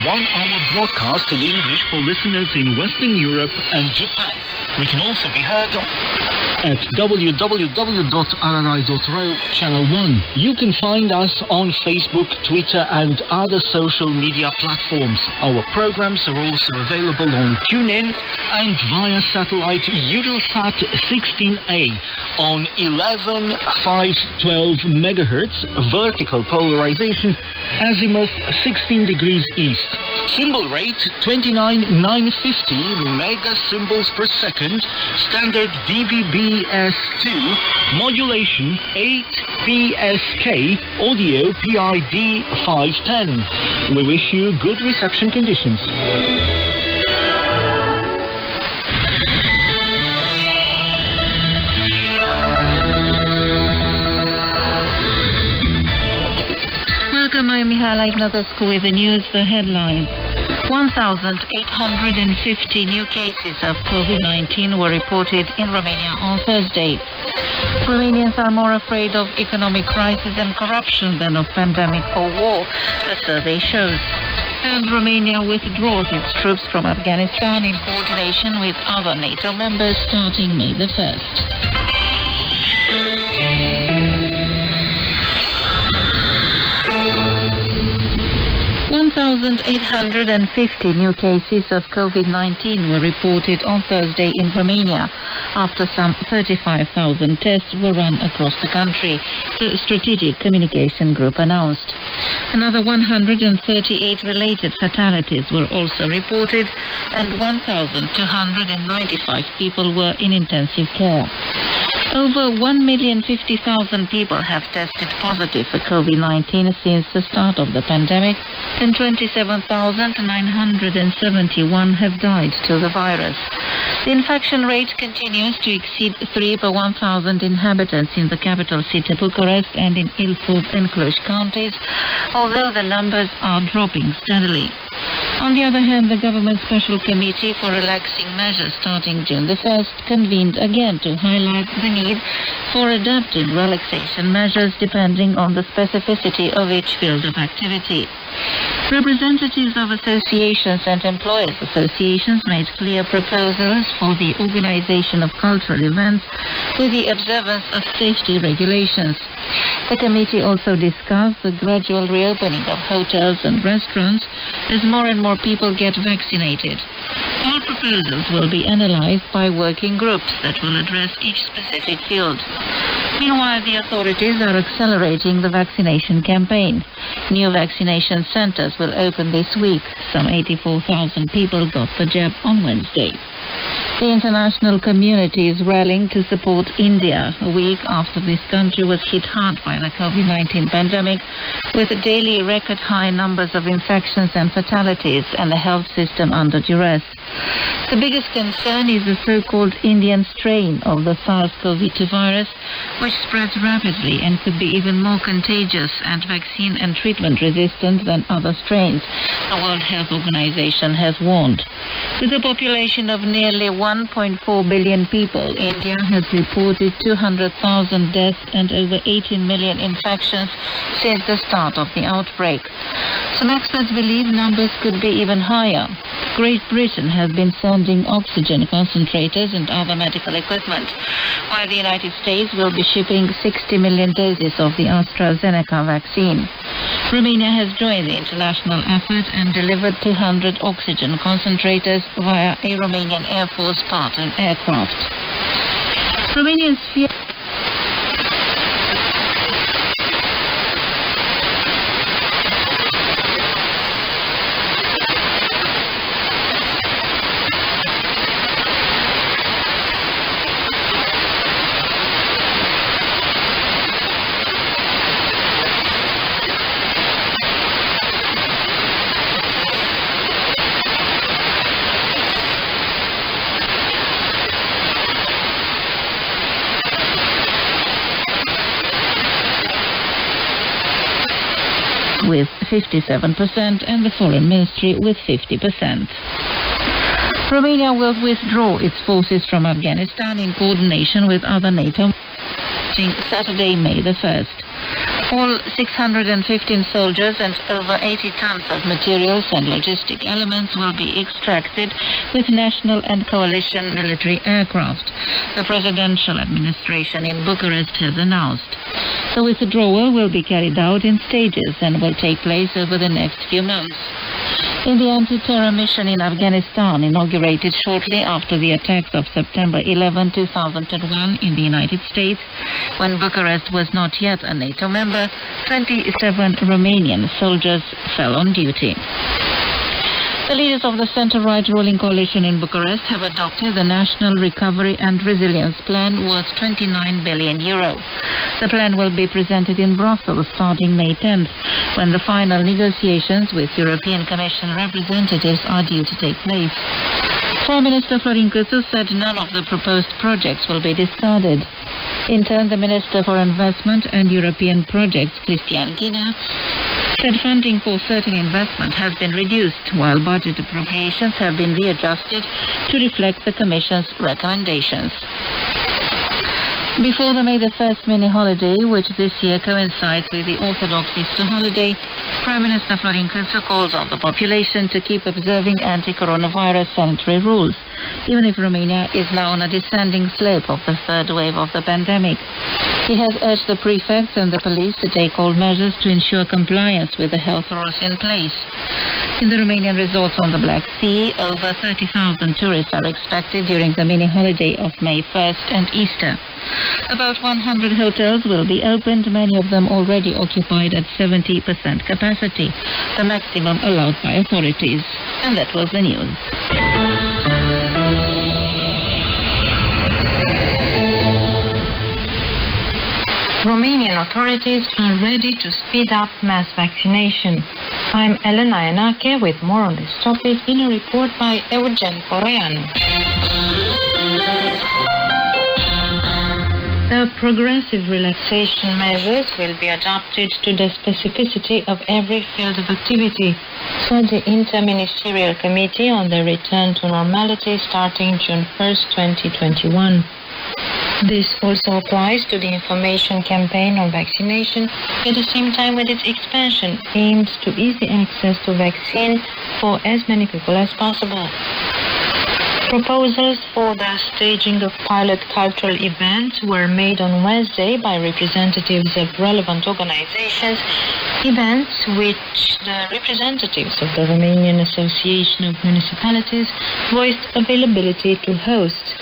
1-hour broadcast in English for listeners in Western Europe and Japan. We can also be heard at www.rri.ro Channel 1. You can find us on Facebook, Twitter and other social media platforms. Our programs are also available on TuneIn and via satellite Eutelsat 16A on 11,512 MHz, vertical polarization, azimuth 16 degrees east. Symbol rate 29,950 mega symbols per second, standard DVB-S2, modulation 8 PSK, audio PID 510. We wish you good reception conditions. Welcome, I'm Mihaela Ignatescu with the news, the headlines. 1,850 new cases of COVID-19 were reported in Romania on Thursday. Romanians are more afraid of economic crisis and corruption than of pandemic or war, the survey shows. And Romania withdraws its troops from Afghanistan in coordination with other NATO members starting May the 1st. 1,850 new cases of COVID-19 were reported on Thursday in Romania, after some 35,000 tests were run across the country, the Strategic Communication Group announced. Another 138 related fatalities were also reported, and 1,295 people were in intensive care. Over 1,050,000 people have tested positive for COVID-19 since the start of the pandemic, and 27,971 have died to the virus. The infection rate continues to exceed 3 per 1,000 inhabitants in the capital city Bucharest and in Ilfov and Cluj counties, although the numbers are dropping steadily. On the other hand, the government special committee for relaxing measures starting June the 1st convened again to highlight the need for adapting relaxation measures depending on the specificity of each field of activity. Representatives of associations and employers' associations made clear proposals for the organization of cultural events with the observance of safety regulations. The committee also discussed the gradual reopening of hotels and restaurants as more and more people get vaccinated. All proposals will be analyzed by working groups that will address each specific field. Meanwhile, the authorities are accelerating the vaccination campaign. New vaccination centers will open this week. Some 84,000 people got the jab on Wednesday. The international community is rallying to support India a week after this country was hit hard by the COVID-19 pandemic, with daily record high numbers of infections and fatalities and the health system under duress. The biggest concern is the so-called Indian strain of the SARS-CoV-2 virus, which spreads rapidly and could be even more contagious and vaccine and treatment resistant than other strains, the World Health Organization has warned. With a population of nearly 1.4 billion people, India has reported 200,000 deaths and over 18 million infections since the start of the outbreak. Some experts believe numbers could be even higher. Great Britain has been sending oxygen concentrators and other medical equipment, while the United States will be shipping 60 million doses of the AstraZeneca vaccine. Romania has joined the international effort and delivered 200 oxygen concentrators via a Romanian Air Force partner aircraft. Romanians fear with 57% and the Foreign Ministry with 50%. Romania will withdraw its forces from Afghanistan in coordination with other NATO Saturday, May the 1st. All 615 soldiers and over 80 tons of materials and logistic elements will be extracted with national and coalition military aircraft, the presidential administration in Bucharest has announced. The withdrawal will be carried out in stages and will take place over the next few months. In the anti-terror mission in Afghanistan, inaugurated shortly after the attacks of September 11, 2001 in the United States, when Bucharest was not yet a NATO member, 27 Romanian soldiers fell on duty. The leaders of the centre-right ruling coalition in Bucharest have adopted the National Recovery and Resilience Plan worth €29 billion. The plan will be presented in Brussels starting May 10th, when the final negotiations with European Commission representatives are due to take place. Prime Minister Florin Câțu said none of the proposed projects will be discarded. In turn, the Minister for Investment and European Projects, Cristian Ghinea, said funding for certain investment has been reduced, while budget appropriations have been readjusted to reflect the Commission's recommendations. Before the May the 1st mini-holiday, which this year coincides with the Orthodox Easter holiday, Prime Minister Florin Câțu calls on the population to keep observing anti-coronavirus sanitary rules, even if Romania is now on a descending slope of the third wave of the pandemic. He has urged the prefects and the police to take all measures to ensure compliance with the health rules in place. In the Romanian resorts on the Black Sea, over 30,000 tourists are expected during the mini-holiday of May 1st and Easter. About 100 hotels will be opened, many of them already occupied at 70% capacity, the maximum allowed by authorities. And that was the news. Romanian authorities are ready to speed up mass vaccination. I'm Elena Enache with more on this topic in a report by Eugen Coroianu. The progressive relaxation measures will be adapted to the specificity of every field of activity, said the Inter-Ministerial Committee on the Return to Normality starting June 1st, 2021. This also applies to the information campaign on vaccination, at the same time with its expansion aimed to easy access to vaccine for as many people as possible. Proposals for the staging of pilot cultural events were made on Wednesday by representatives of relevant organizations, events which the representatives of the Romanian Association of Municipalities voiced availability to host.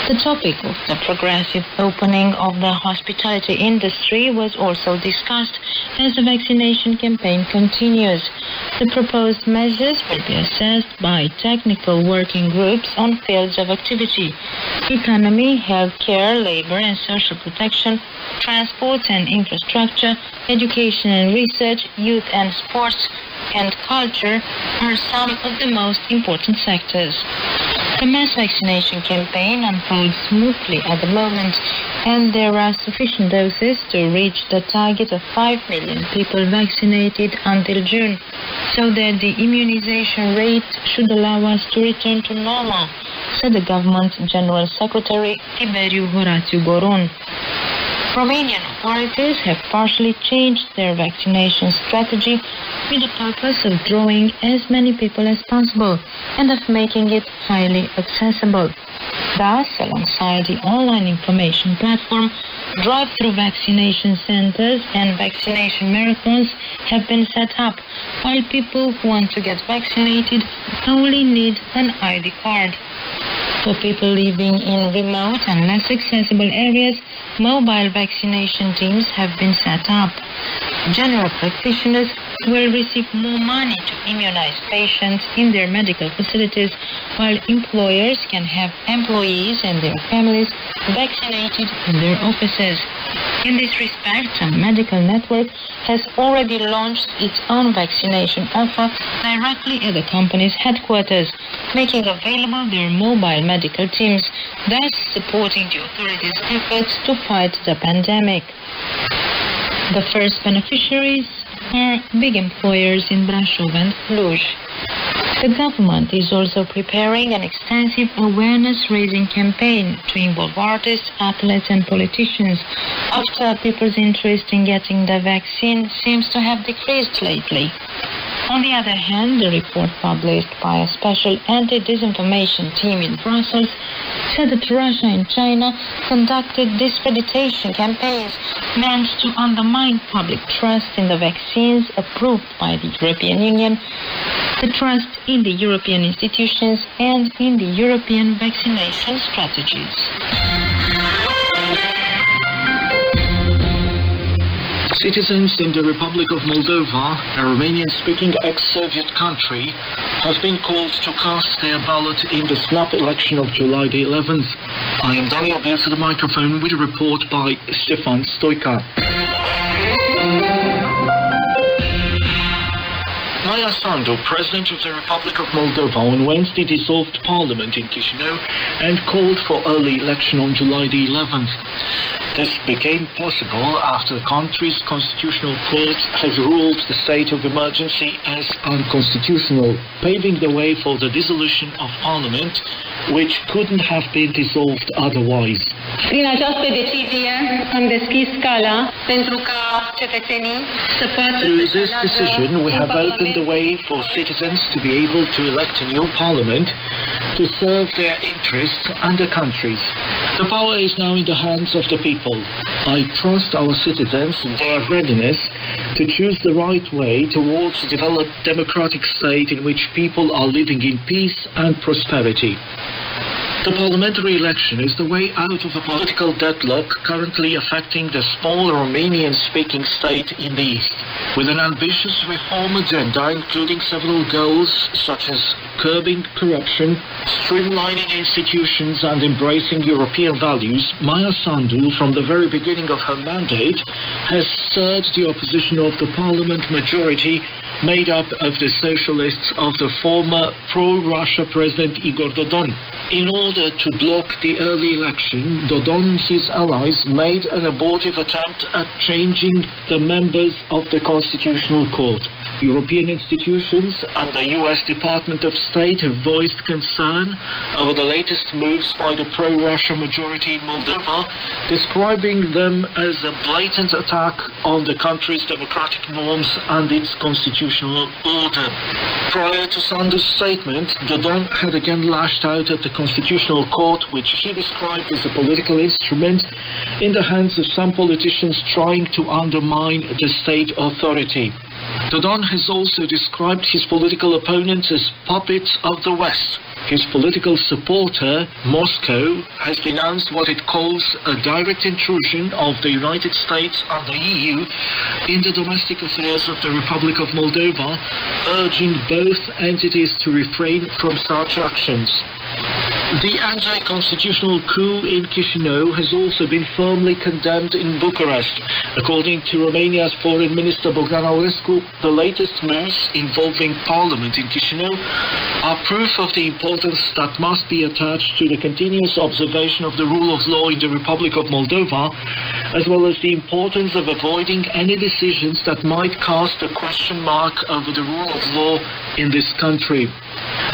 The topic of the progressive opening of the hospitality industry was also discussed as the vaccination campaign continues. The proposed measures will be assessed by technical working groups on fields of activity: economy, healthcare, labor and social protection, transport and infrastructure, education and research, youth and sports, and culture are some of the most important sectors. The mass vaccination campaign unfolds smoothly at the moment, and there are sufficient doses to reach the target of 5 million people vaccinated until June, so that the immunization rate should allow us to return to normal, said the government's General Secretary Tiberiu Horațiu Gorun. Romanian authorities have partially changed their vaccination strategy with the purpose of drawing as many people as possible and of making it highly accessible. Thus, alongside the online information platform, drive-through vaccination centers and vaccination marathons have been set up, while people who want to get vaccinated only need an ID card. For people living in remote and less accessible areas, mobile vaccination teams have been set up. General practitioners will receive more money to immunize patients in their medical facilities, while employers can have employees and their families vaccinated in their offices. In this respect, a medical network has already launched its own vaccination offer directly at the company's headquarters, making available their mobile medical teams, thus supporting the authorities' efforts to fight the pandemic. The first beneficiaries are big employers in Brașov and Cluj. The government is also preparing an extensive awareness-raising campaign to involve artists, athletes and politicians after people's interest in getting the vaccine seems to have decreased lately. On the other hand, the report published by a special anti-disinformation team in Brussels said that Russia and China conducted discreditation campaigns meant to undermine public trust in the vaccines approved by the European Union, the trust in the European institutions and in the European vaccination strategies. Citizens in the Republic of Moldova, a Romanian-speaking ex-Soviet country, have been called to cast their ballot in the snap election of July the 11th. I am Daniel Biel to the microphone with a report by Stefan Stoica. Maia Sandu, President of the Republic of Moldova, on Wednesday dissolved Parliament in Chișinău and called for early election on July the 11th. This became possible after the country's constitutional court has ruled the state of emergency as unconstitutional, paving the way for the dissolution of Parliament, which couldn't have been dissolved otherwise. Prin această decizie am deschis calea pentru ca cetățenii să poată Through this decision, we have opened the way for citizens to be able to elect a new parliament to serve their interests and the country's. The power is now in the hands of the people. I trust our citizens in their readiness to choose the right way towards a developed democratic state in which people are living in peace and prosperity. The parliamentary election is the way out of a political deadlock currently affecting the small Romanian-speaking state in the East. With an ambitious reform agenda including several goals such as curbing corruption, streamlining institutions and embracing European values, Maia Sandu, from the very beginning of her mandate, has stirred the opposition of the parliament majority made up of the socialists of the former pro-Russia President Igor Dodon. In order to block the early election, Dodon and his allies made an abortive attempt at changing the members of the Constitutional Court. European institutions and the US Department of State have voiced concern over the latest moves by the pro-Russia majority in Moldova, describing them as a blatant attack on the country's democratic norms and its constitutional order. Prior to Sandu's statement, Dodon had again lashed out at the Constitutional Court, which he described as a political instrument in the hands of some politicians trying to undermine the state authority. Dodon has also described his political opponents as puppets of the West. His political supporter, Moscow, has denounced what it calls a direct intrusion of the United States and the EU in the domestic affairs of the Republic of Moldova, urging both entities to refrain from such actions. The anti-constitutional coup in Chișinău has also been firmly condemned in Bucharest. According to Romania's Foreign Minister Bogdan Aurescu, the latest moves involving Parliament in Chișinău are proof of the importance that must be attached to the continuous observation of the rule of law in the Republic of Moldova, as well as the importance of avoiding any decisions that might cast a question mark over the rule of law in this country.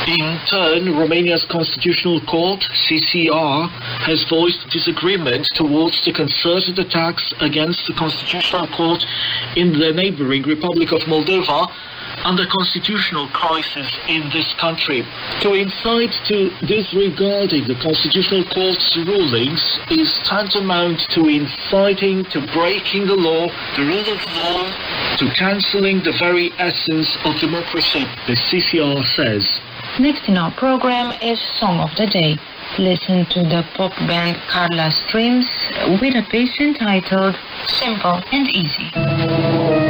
In turn, Romania's Constitutional Court, CCR, has voiced disagreement towards the concerted attacks against the Constitutional Court in the neighboring Republic of Moldova and the constitutional crisis in this country. To incite to disregarding the Constitutional Court's rulings is tantamount to inciting to breaking the law, the rule of law, to cancelling the very essence of democracy, the CCR says. Next in our program is Song of the Day. Listen to the pop band Carla Streams with a piece entitled Simple and Easy.